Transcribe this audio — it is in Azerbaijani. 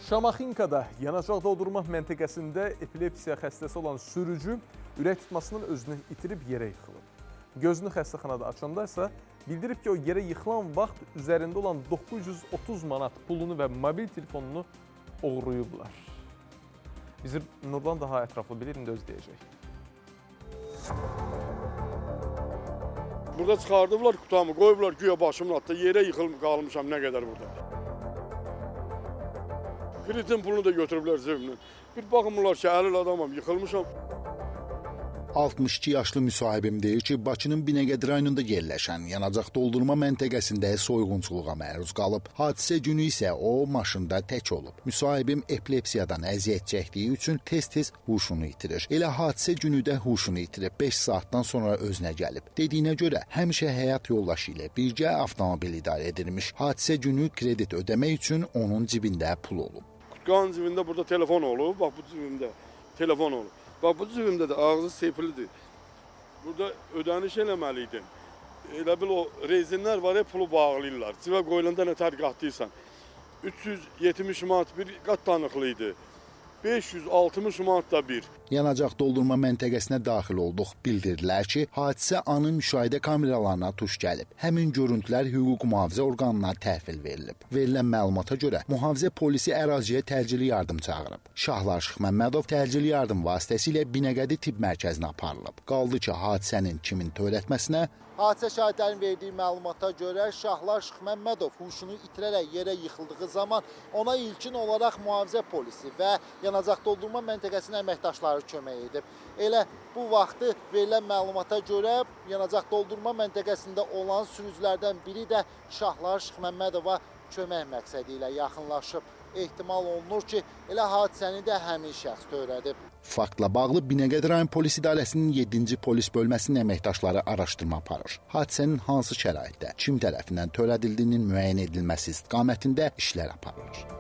Şamaxinkada yanacaq doldurma məntəqəsində epilepsiya xəstəsi olan sürücü ürək tutmasının özünü itirib yerə yıxılıb. Gözünü xəstəxanada açanda isə bildirib ki, o yerə yıxılan vaxt üzərində olan 930 manat pulunu və mobil telefonunu oğruyublar. Bizi Nurlan daha ətraflı bilir, indi öz deyəcək. Burada çıxardıblar kutamı, qoyublar güya başımın altında, yerə yıxılıb qalmışam nə qədər burada. Kreditin pulunu da götürüblər cebimdən. Bir baxımlar ki, əlil adamam, yıxılmışam. 62 yaşlı müsahibim deyir ki, Bakının Binəqədi rayonunda yerləşən yanacaq doldurma məntəqəsində soyğunçuluğa məruz qalıb. Hadisə günü isə o maşında tək olub. Müsahibim epilepsiyadan əziyyət çəkdiyi üçün tez-tez huşunu itirir. Elə hadisə günü də huşunu itirib. 5 saatdan sonra özünə gəlib. Dediyinə görə həmişə həyat yoldaşı ilə birgə avtomobil idarə edilmiş. Hadisə günü kredit ödəmək üçün onun cibində pul olub. Qan cibində burada telefon olub, bax bu cibimdə telefon olub. Bax bu cibimdə də ağzı sepilidir. Burada ödəniş eləməli idim. Elə bil o rezinlər var ya, pulu bağlayırlar. Cibə qoyulanda nə tər qatdıysan. 370 manat bir qat tanıqlı idi. 560 manat da bir. Yanacaq doldurma məntəqəsinə daxil olduq. Bildirdilər ki, hadisə anın müşahidə kameralarına tuş gəlib. Həmin görüntülər hüquq mühafizə orqanına təhvil verilib. Verilən məlumata görə mühafizə polisi əraziyə təcili yardım çağırıb. Şahlar Şıx Məmmədov təcili yardım vasitəsilə Binəqədi tibb mərkəzinə aparılıb. Qaldı ki, hadisənin kimin törətməsinə hadisə şahidlərinin verdiyi məlumata görə Şahlar Şıx Məmmədov huşunu itirərək yerə yıxıldığı zaman ona ilkin olaraq mühafizə polisi və yanacaq doldurma məntəqəsinin əməkdaşları kömək edib. Elə bu vaxtı verilən məlumata görə yanacaq doldurma məntəqəsində olan sürücülərdən biri də Şahlar Şıx Məmmədova kömək məqsədi ilə yaxınlaşıb. Ehtimal olunur ki, elə hadisəni də həmin şəxs törədib. Faktla bağlı Binəqədi rayon polis idarəsinin 7-ci polis bölməsinin əməkdaşları araşdırma aparır. Hadisənin hansı şəraitdə, kim tərəfindən törədildiyinin müəyyən edilməsi istiqamətində işlər aparılır.